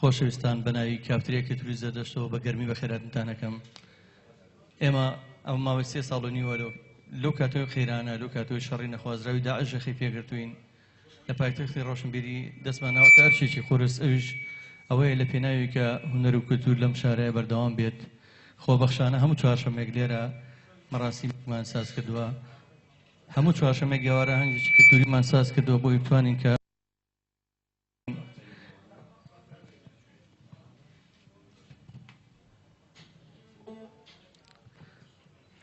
خۆشەویستان بەناوی کافترێکی توریزە دەشتەوە بە گەرمی بەخێراتتانەکەم. ئێمە ئەو ماوەی 3 ساڵ و نیوە لەو کاتەوە خێرانە لەو کاتەوەی شەڕی نەخوازراوی داعش ژەخی پێگرتوین لە پایتەختی ڕۆشنبیری دەستمان ناوەتە ئەرشێکی خۆرس ئەویش ئەوەیە لە پێناوی کە هونەر و کولتور لەم شارەیە بەردەوام بێت. خۆبەخشانە هەموو چوارشەمێک لێرە مەراسیمێکمان ساز کردووە، هەموو چوارشەمێک گێوارە هەنگێکی کولتوریمان ساز کردووە بۆی بتوانین کە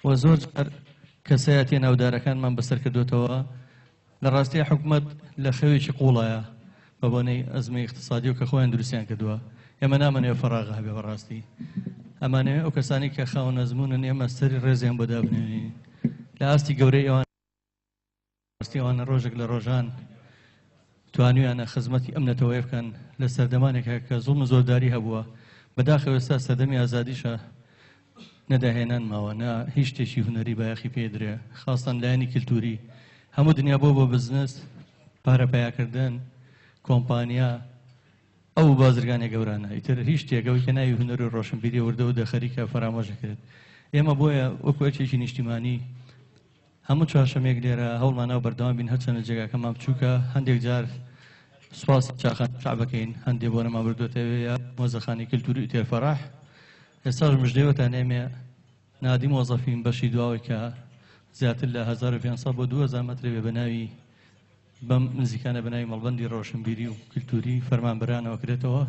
و زۆر جار کەسایەتی ناودارەکانمان بەسەر کردوێتەوە. لە ڕاستی حکوومەت لە خەوێکی قوڵایە بە بۆنەی ئەزمەی اقتصادی و کە خۆیان دروستیان کردووە. ئێمە نامەنێ فەراغ هەبێ بەڕاستی، ئەمانەوێ ئەو کەسانی کە خاوەن ئەزمونن ئێمە سەری ڕێزیان بۆ دابنێنین لە ئاستی گەورەی ئەوان ئەوانە ڕۆژێک لە ڕۆژان توانیویانە خزمەتی ئەمنەتەوەی بکەن لە سەردەمانێکە کە زوڵم زۆرداری هەبووە. بەداخەوە ئێستا سەردەمی ئازادیشە نەداهێنان ماوە، نە هیچ شتێکی هونەری بایەخی پێدرێ، خاستان لایەنی کلتوری. هەموو دنیا بۆ بزنس، پارە پیاکردن، کۆمپانیا، ئەو بازرگانێ گەورانە ئیتر هیچ شتێکەوەی کە ناوی هونەر و ڕۆشنبیری وردە و دەخەریکە فەرامۆژە کرد. ئێمە بۆیە وەکو ئەرکێکی نیشتیمانی هەموو چوارشەمێک لێرە هەوڵمانەوە بەردەوام بین هەرچەندە جێگاکەمان بچووکە. هەندێک جار سوپاس چاخان شعبەکەین، هەندێک بۆ نەما بردوێتەوەیە مۆزەخانی کلتوری ئیتر فەراح. ئێستاش مژدەیەوەتان ئێمێ نادی مۆزەفین بەشی دواوەی کە زیاتر لە 1500 بۆ 2000 مەترێ بە ناوی بەم نزیکانە بە ناوی مەڵبەندی ڕۆشنبیری و کلتوری فەرمانبەرانەوە کرێتەوە.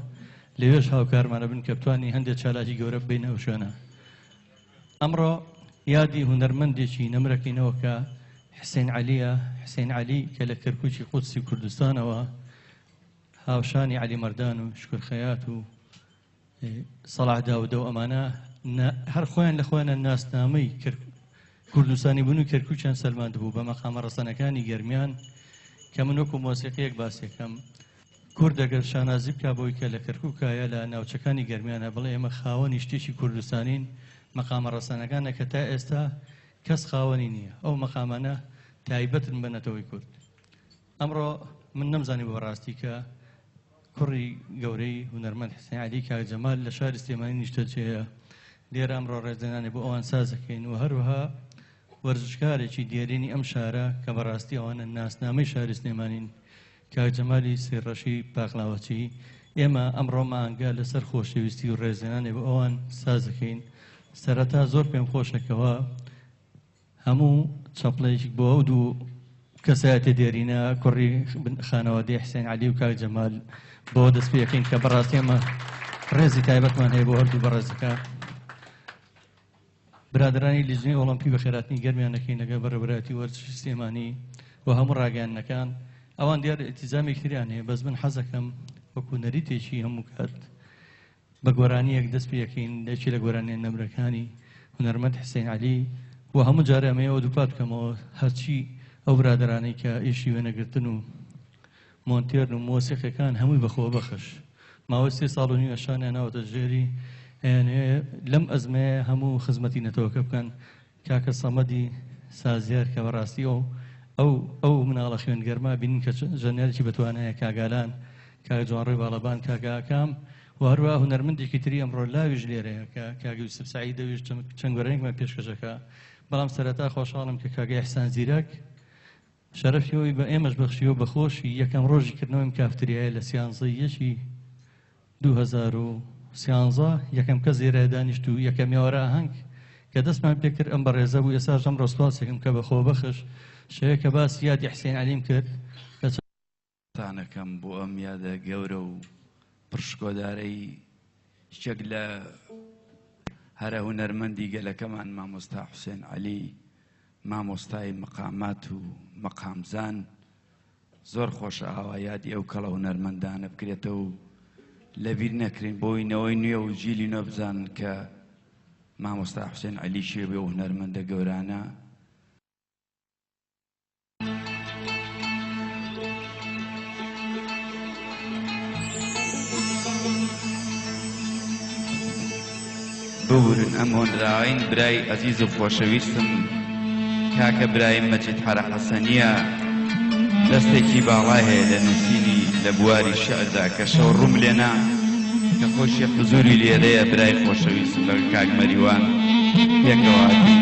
لەوێش هاوکارمانە بن کە بتوانین هەندێک چالاکی گەورە ببینە ئەو شوێنە. ئەمڕۆ یادی هونەرمەندێکی نەمرەکەینەوە کە حسێن عەلیە. حسێن عەلی کە لە کەرکووکی قودسی کوردستانەوە هاوشانی عەلی مەردان و شکر خەیات و سەلاح داودە و ئەمانە هەر خۆیان لە خۆیانە ناسنامەی کوردستانی بوون و کەرکووکیان سەلماند بوو بە مەقامە ڕەسەنەکانی گەرمیان کە من وەکو مۆسیقیەک باسێکەم کورد ئەگەر شانازی بکا بۆی کە لە کەرکووکایە لە ناوچەکانی گەرمیانە بڵێ ئێمە خاوەنی شتێکی کوردستانین. مەقامە ڕەسەنەکانە کە تا ئێستا کەس خاوەنی نییە، ئەو مەقامانە تایبەتن بە نەتەوەی کورد. ئەمڕۆ من نەمزانی بەڕاستی کە کوڕی گەورەی هونەرمەند حسێن عەلی کاک جەمال لە شاری سلێمانی نیشتەجێیە. لێرە ئەمڕۆ ڕێزدەنانێ بۆ ئەوان سازەکەین و هەروەها وەرزشکارێکی دیێرینی ئەم شارە کە بەڕاستی ئەوانە ناسنامەی شاری سلێمانین کاک جەمالی سێڕەشی پاقلاوەچی. ئێمە ئەمڕۆ مانگە لەسەر خۆشەویستی و ڕێزدەنانێ بۆ ئەوان سازەکەین. سەرەتا زۆر پێم خۆشەکەوە هەموو چەپڵێکی بۆ ئەو دوو کەسایەتە دێرینە کوڕی خانەوادەی حسێن عەلی و کاک جەمال بۆ دەست پێکەین کە بەڕاستی ئێمە ڕێزی تایبەتمان هەیە بۆ هەردوو بەڕێزەکە. برادرانی لیژنەی ئۆڵۆمپی بەخێراتنی گەرمیان نەکەین لەگەڵ بەڕێوەبەرایەتی وەرزشی سلێمانی و هەموو ڕاگەیاندنەکان. ئەوان دیار ئیلتیزامێکی تریان هەیە، بەس من حەزەکەم وەکو نەریتێکی هەموو کات بە گۆرانیەک دەست پێکەین لەکی لە گۆرانیە نەمرەکانی هونەرمەند حسێن عەلی و هەموو جارە ئەمەیەوە دووپات بکەمەوە هەرچی ئەو برادرانەی کە ئیشی وێنەگرتن و مۆنتێرن و مۆسیقیەکان هەمووی بەخۆوە بەخش ماوەی 3 ساڵ و نیوە شانیان ناوەتە ژێری لەم ئەزمەیە هەموو خزمەتی نەتەوەکە بکەن. کاکە سەمەدی سازیار کە بەڕاستی ئەو مناڵە خوێنگەرما بینین کە ژەنێرێکی بەتوانایە کاگالان، کاک جوانڕێی باڵەبان، کاگاکام و هەروە هونەرمەندێکی تری ئەمڕۆ لاویش لێرەیە کە کاک یوسف سەعید دەویست چەند گۆرانێکمان پێشکەشەکە. بەڵام سەرەتا خۆشحاڵم کە کاگای ئیحسان زیرەک شەرەفی ئەوی بە ئێمەش بەخشیوە بەخۆشی یەکەم ڕۆژی کردنەوەی کافتریایە لە 13 2013 یەکەم کەس زێرە دانیشت و یەکەم یاوەرە ئاهەنگ کە دەستمان پێکرد ئەم بەڕێزە بوو. ئێستاش ئەمڕۆ سوپاسێکم کە بەخۆوە بەخش شەیە کە باسی یادی حسێن عەلیم کرد تانەکەم بۆ ئەم یادە گەورە و پڕشکۆدارەی شتێک لە هەرە هونەرمەندی گەلەکەمان مامۆستا حوسێن عەلی، مامۆستای مەقامات و مەقامزان. زۆر خۆشە ئاوا یادی ئەو کەڵە هونەرمەندانە بکرێتەوە و لەبیر نەکرین بۆی نەوەی نوێ و جیلی نوێ بزانن کە مامۆستا حوسێن عەلی شێوێ و هونەرمەندە گەورانە. بورن ئەم هۆنراوین برای عەزیز و خۆشەویستم کاکە برای مەجید حەرە حەسەنیە دەستێکی باڵای هەیە لە نووسینی لە بواری شەعردا کە شەو ڕووم لێنا کە خۆشی حزوری لێرەیە برای خۆشەویست بە کاک مەریوان پێکەواتی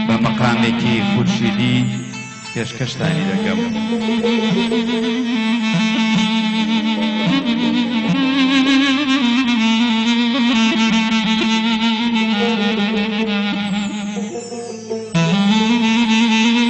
بە مەقامێکی خورشیدی پێشکەشتانی دەکەم. Ay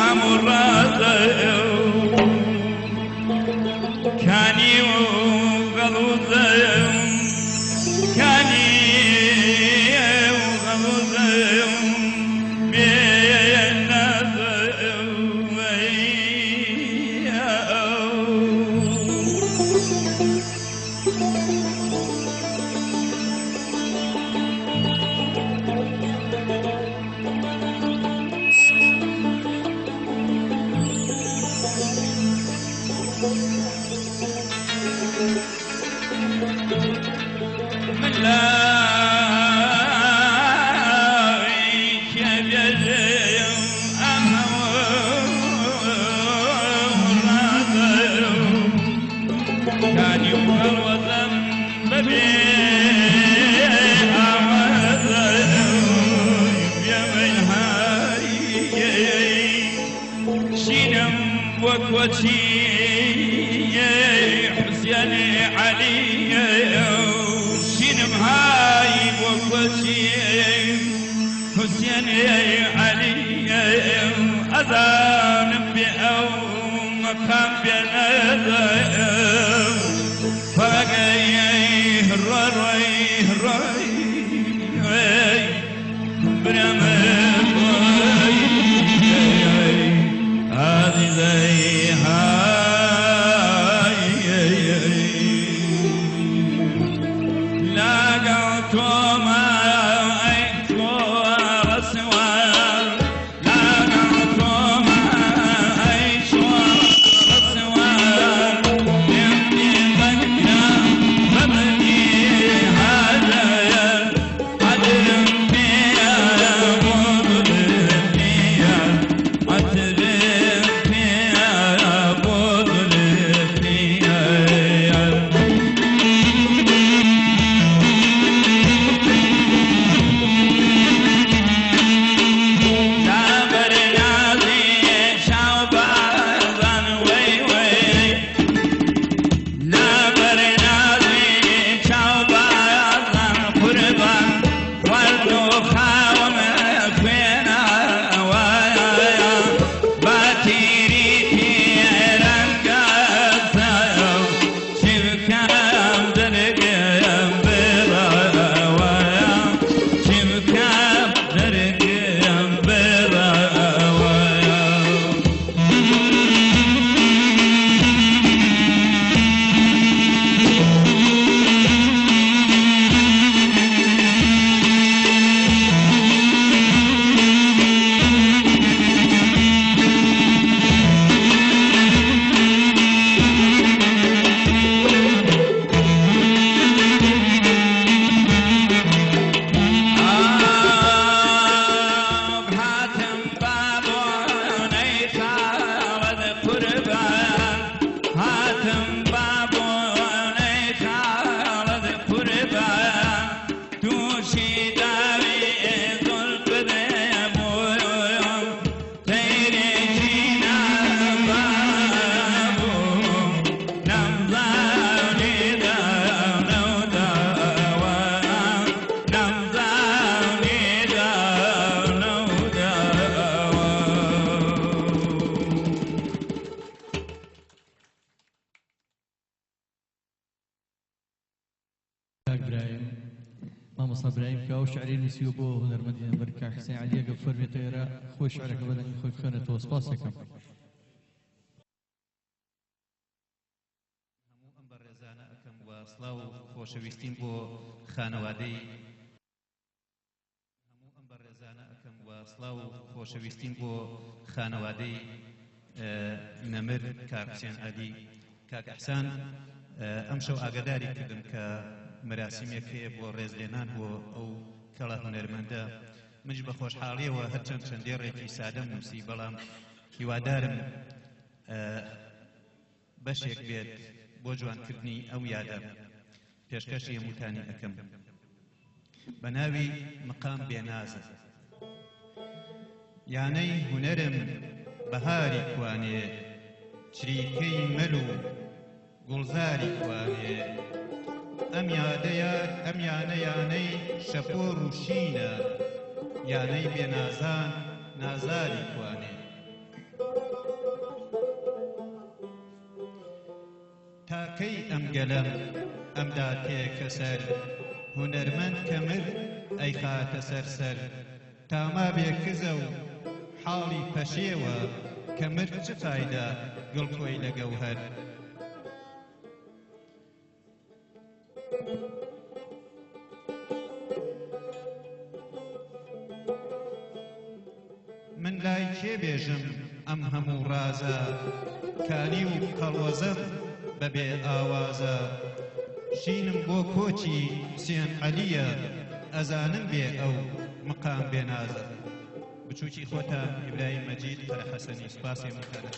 هەموو ڕازە کانی و گەڵوزە کانی و گەڵوزە حسين علي شنم هاي وكوشي حسين علي أذان بأو مقام بنادى فقاي الرأي برمال هذه زيها مامۆستا برایم کە ئەو شعری نووسیوە بۆ هونەرمەندی نەبەر کاک حسین عەلی ئەگە بفەرمێتە ئێرە خۆی شعرەکە بەدەنگی خۆی بخوێنێتەوە سپاس دەکەم. هەموو ئەم بەڕێزانە ئەکەم و سڵاو و خۆشەویستیم بۆ خانەوادەی هەموو ئەم بەڕێزانە ئەکەم و سڵاو و خۆشەویستیم بۆ خانەوادەی نەمر کاک حسین عەلی. کاک ئەحسان ئەم شەو ئاگاداری کردم کە مراسیمێک هەیە بۆ ڕێزلێنان بۆ ئەو کەڵە هونەرمەندە. منش بە خۆشحاڵیەوە هەرچەند چەندێ ڕێکی سادەم نووسی، بەڵام هیوادارم بەشێک بێت بۆ جوانکردنی ئەو یادە. پێشکەشی هەمووتانی ئەەکەم بە ناوی مقام بێنازە. یانەی هونەرم بەهاری کوانێ، چریکەی مەل و گوڵزاری کوانێ. ئەم یانە یانەی شەپۆڕ و شینە، یانەی بێنازان نازاری کوانێ. کەی ئەم گەلەم ئەمدا تێکە سەر هونەرمەند کەمر ئەی خاتە سەرسەر تاما بێکزە و حاڵی پەشێوە کەمر چ فایدە گڵکۆی لە گەوهەر من لای کێ بێژم ئەم هەموو ڕازە کانی و قەڵوەزەم بەبێ ئاوازە شینم بۆ کۆچی حوسێن عەلیە ئەزانم بێ ئەو مقام بێنازە بچووکی خۆتان ئیبراهیم مەجید قەرەحەسەنی سوپاسی مکەرە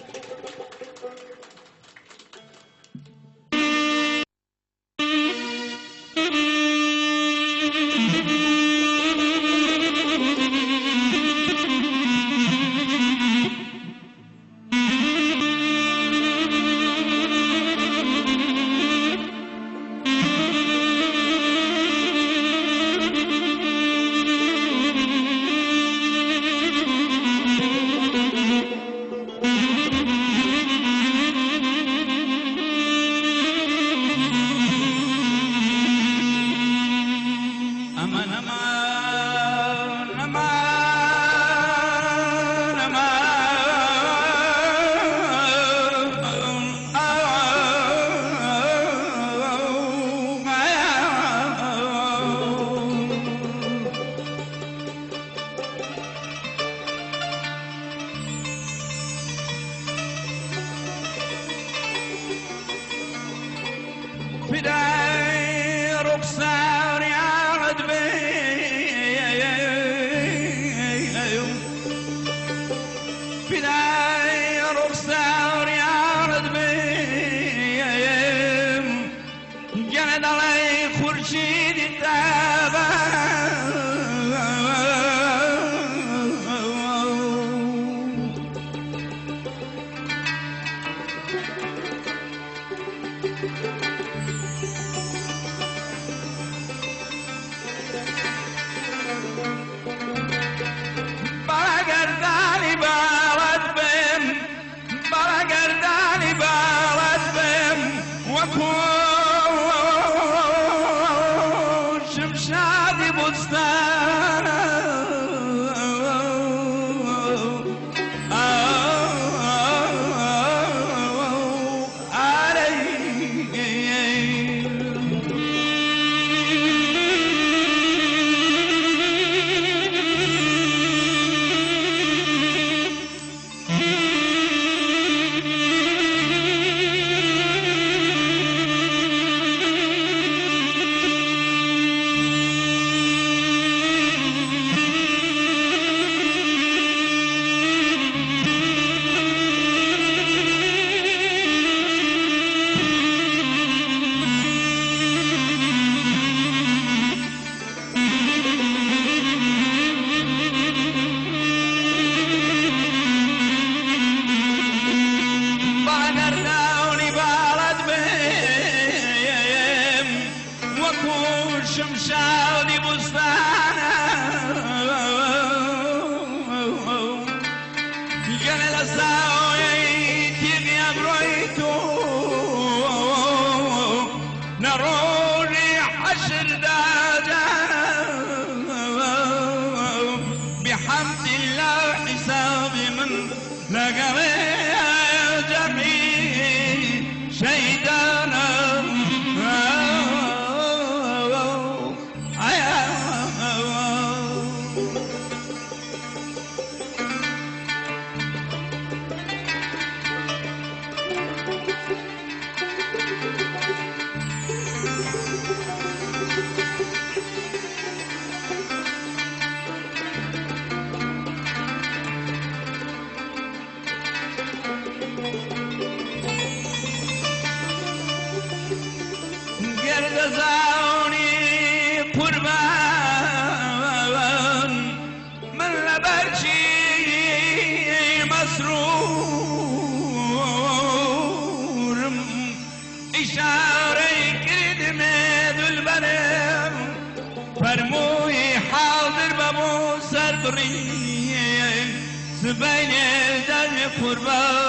بين الدم قربان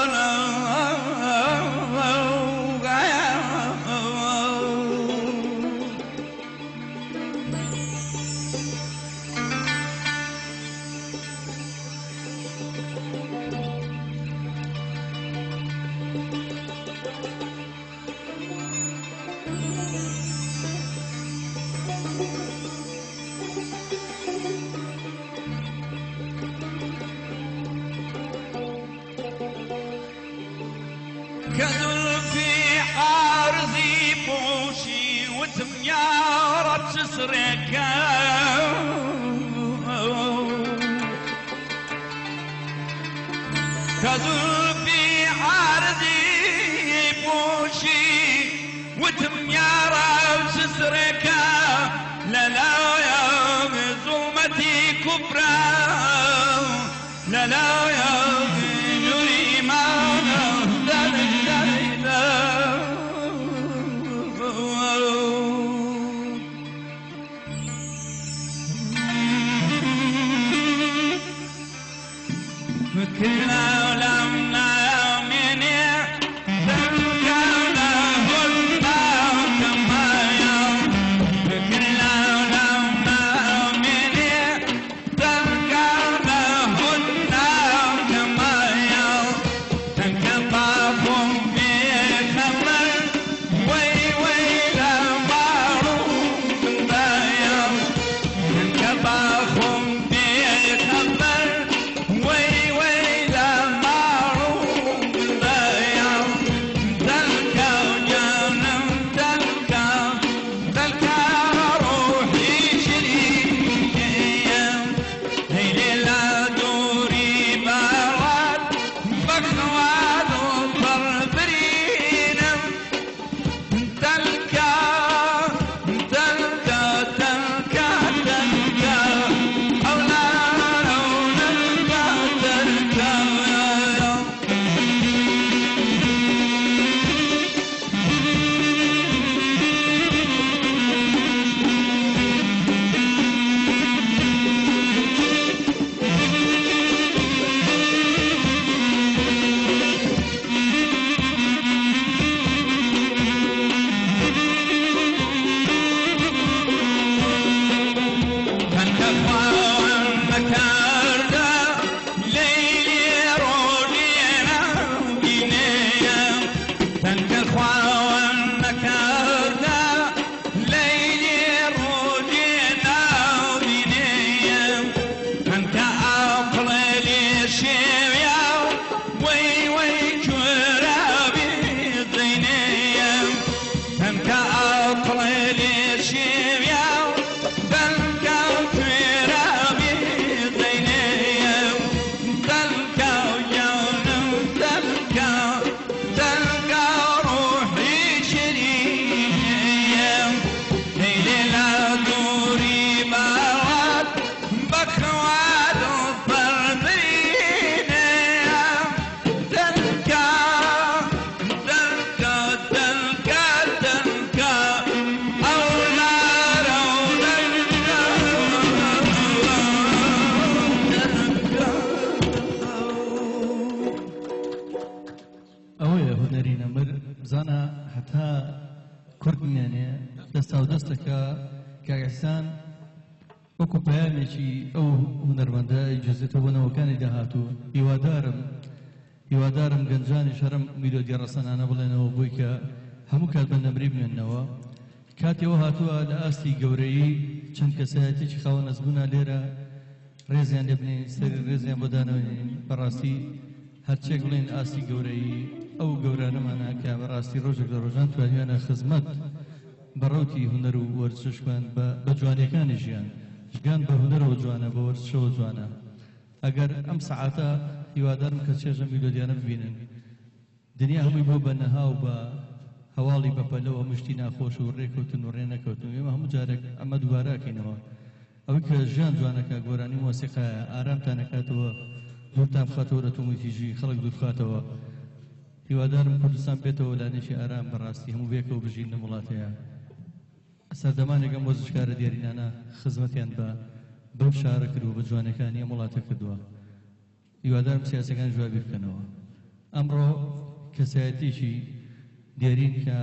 كزلفي عارضي بوشي وتميارة تسركا كزلفي عارضي بوشي وتميارة تسركا لا لا يا ظلمتي كبرى لا لا يا نوري ما كلنا لمنا مني تلقى له الماء كما يوم كلنا لمنا مني تلقى له الماء كما يوم تنكبابهم بخمر وي لا معروف بايم تنكبابهم بخمر وي لا معروف بايم تلقى جنم تلقى روحي شريكيم هيلي لا دوري بارات بخواد وطربرينم تلقى أولاد تلقى روحي شريكيم ليلي لا دوري بارات بخواد وطربرينيم تلقى أولاد ئەوەیە هونەری نەمر بزانە هەتا کورد مێنێ دەستا و دەستەکە کاگەسان وەکو پەیامێکی ئەو هونەرمەندە ئیجازێتەوە بۆنەوەکانی داهاتوو هیوادارم گەنجانی شەرم میلۆدی ڕەسەنانە بڵێنەوە بۆی کە هەموو کات بە نەمری بمێننەوە کاتێەوە هاتووە لە ئاستی گەورەیی چەند کەسایەتێکی خاوە نەزبوونە لێرە ڕێزیان لێ بنین سەری ڕێزیان بۆ دانەوێنین بەڕاستی هەرچێک بڵێن ئاستی گەورەی ئەو گەورانەمانە کە بەڕاستی ڕۆژێک لە ڕۆژان توانیانە خزمەت بەڕەوتی هونەر و وەرزشکان بە جوانیەکانی ژیان ژیان بە هونەرەوە جوانە بە وەرزشەوە جوانە ئەگەر ئەم سەعاتە هیوادارم کە چێژە میلۆدیانە ببینن دنیا هەمووی بۆ بە نەها و بە هەواڵی بەپەلەوە هەمووشتی ناخۆش و ڕێکەوتن و ڕێ نەکەوتن ئێمە هەموو جارێک ئەمە دووبارەکەینەوە ئەوەی کە ژیان جوانەکە گۆرانی مۆسیقایە ئارامتان نەکاتەوە دوورتان بخاتەوە لە تومەتیژی خەڵک دوور بخاتەوە هیوادارم کوردستان بێتەوە لانێکی ئارام بەڕاستی هەموو بێکەوە بژین لە وڵاتەیە سەردەمانێک ئەم وەرزشکارە دیارینانە خزمەتیان بەو شارە کردووە بە جوانەکانی ئەم وڵاتە کردووە هیوادارم سیاسەکان جوابی بکەنەوە ئەمڕۆ کەسایەتێکی دیارین کە